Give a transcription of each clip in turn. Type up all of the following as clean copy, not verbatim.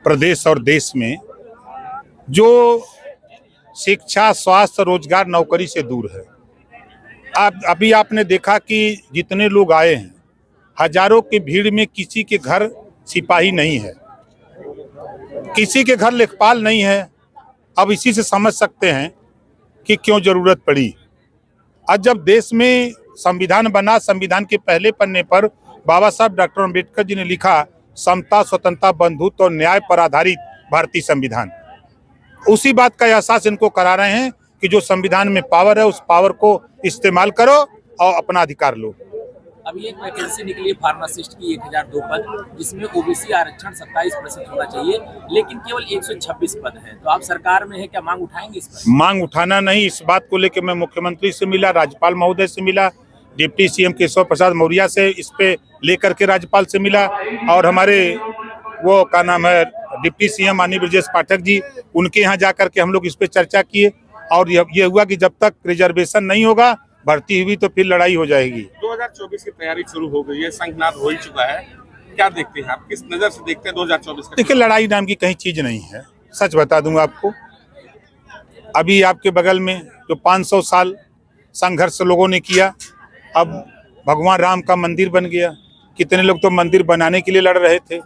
प्रदेश और देश में जो शिक्षा, स्वास्थ्य, रोजगार, नौकरी से दूर है। अभी आपने देखा कि जितने लोग आए हैं, हजारों की भीड़ में किसी के घर सिपाही नहीं है, किसी के घर लेखपाल नहीं है। अब इसी से समझ सकते हैं कि क्यों जरूरत पड़ी। आज जब देश में संविधान बना, संविधान के पहले पन्ने पर बाबा साहब डॉक्टर अम्बेडकर जी ने लिखा, समता, स्वतंत्रता, बंधुत्व और न्याय पर आधारित भारतीय संविधान। उसी बात का एहसास इनको करा रहे हैं कि जो संविधान में पावर है, उस पावर को इस्तेमाल करो और अपना अधिकार लो। अभी एक वैकेंसी निकली है फार्मासिस्ट की 1002 पद, जिसमें ओबीसी आरक्षण 27% होना चाहिए, लेकिन केवल 126 पद है। तो आप सरकार में है, क्या मांग उठाएंगे इस पर? मांग उठाना नहीं, इस बात को लेकर मैं मुख्यमंत्री से मिला, राज्यपाल महोदय से मिला, डिप्टी सीएम केशव प्रसाद मौर्य से इस पे लेकर के राज्यपाल से मिला, और हमारे वो क्या नाम है डिप्टी सीएम आनी ब्रजेश पाठक जी, उनके यहाँ जाकर के हम लोग इस पे चर्चा किए। और ये हुआ कि जब तक रिजर्वेशन नहीं होगा, भर्ती हुई तो फिर लड़ाई हो जाएगी। 2024 की तैयारी शुरू हो गई है, संघनाद हो ही चुका है, क्या देखते हैं आप, किस नजर से देखते हैं 2024 का? देखिए, लड़ाई नाम की कहीं चीज नहीं है, सच बता दूंगा आपको। अभी आपके बगल में जो 500 साल संघर्ष लोगों ने किया, अब भगवान राम का मंदिर बन गया। कितने लोग तो मंदिर बनाने के लिए लड़ रहे थे,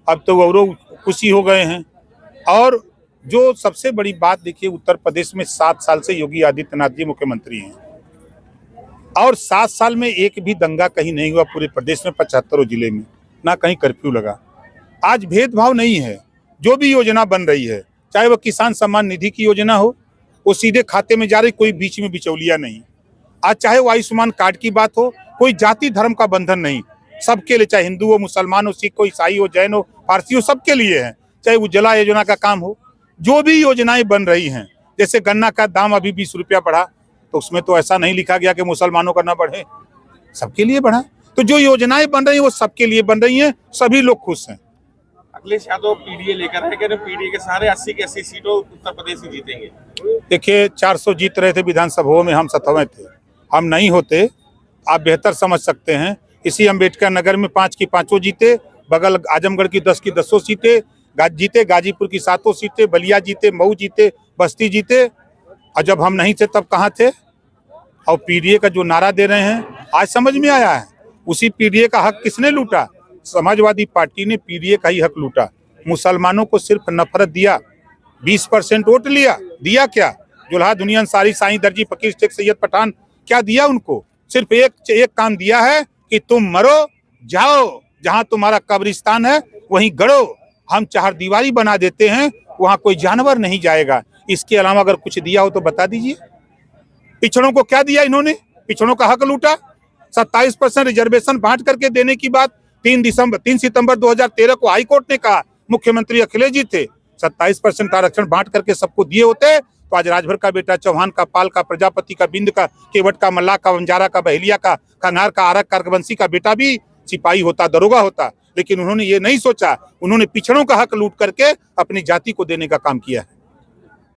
अब तो वो खुशी हो गए हैं। और जो सबसे बड़ी बात देखिए, उत्तर प्रदेश में 7 साल से योगी आदित्यनाथ जी मुख्यमंत्री हैं, और 7 साल में एक भी दंगा कहीं नहीं हुआ पूरे प्रदेश में, 75 जिले में, ना कहीं कर्फ्यू लगा। आज भेदभाव नहीं है, जो भी योजना बन रही है, चाहे वो किसान सम्मान निधि की योजना हो, वो सीधे खाते में जा रही, कोई बीच में बिचौलिया नहीं। आज चाहे वो आयुष्मान कार्ड की बात हो, कोई जाति धर्म का बंधन नहीं, सबके लिए, चाहे हिंदू हो, मुसलमान हो, सिख हो, ईसाई हो, जैन हो, पारसी हो, सबके लिए है। चाहे उज्ज्वला योजना का काम हो, जो भी योजनाएं बन रही हैं, जैसे गन्ना का दाम अभी 20 रुपया बढ़ा, तो उसमें तो ऐसा नहीं लिखा गया कि मुसलमानों का ना बढ़े, सबके लिए बढ़ा। तो जो योजनाएं बन रही हैं वो सबके लिए बन रही हैं, सभी लोग खुश हैं। अखिलेश यादव पीडीए लेकर है, पीडीए के सारे 80 की 80 सीटों उत्तर प्रदेश ही जीतेंगे। देखिए, 400 जीत रहे थे विधानसभाओं में, हम 7वें थे, हम नहीं होते, आप बेहतर समझ सकते हैं। इसी अम्बेडकर नगर में 5 की 5 जीते, बगल आजमगढ़ की 10 की 10 सीटें जीते, गाजीपुर की 7 सीटें, बलिया जीते, मऊ जीते, बस्ती जीते। और जब हम नहीं थे तब कहाँ थे? और पीडीए का जो नारा दे रहे हैं, आज समझ में आया है, उसी पीडीए का हक किसने लूटा? समाजवादी पार्टी ने पीडीए का ही हक लूटा। मुसलमानों को सिर्फ नफरत दिया, 20% वोट लिया, दिया क्या? जुल्हा दुनिया अंसारी, साईं दर्जी, फकीर शेख सैयद पठान, क्या दिया उनको? सिर्फ एक काम दिया है कि तुम मरो, जाओ, जहां तुम्हारा कब्रिस्तान है वहीं गड़ो, हम 4 दीवारी बना देते हैं, वहां कोई जानवर नहीं जाएगा। इसके अलावा अगर कुछ दिया हो तो बता दीजिए। पिछड़ों को क्या दिया इन्होंने? पिछड़ों का हक लूटा। 27% रिजर्वेशन बांट करके देने की बात 3 सितंबर 2013 को हाईकोर्ट ने कहा, मुख्यमंत्री अखिलेश जी थे। 27% आरक्षण बांट करके सबको दिए होते तो आज राजभर का बेटा, चौहान का, पाल का, प्रजापति का, बिंद का, केवट का, मल्लाह का, बंजारा का, बहेलिया का, कंगार का, आरक का, बंसी का बेटा भी सिपाही होता, दरोगा होता। लेकिन उन्होंने ये नहीं सोचा, उन्होंने पिछड़ों का हक लूट करके अपनी जाति को देने का काम किया है।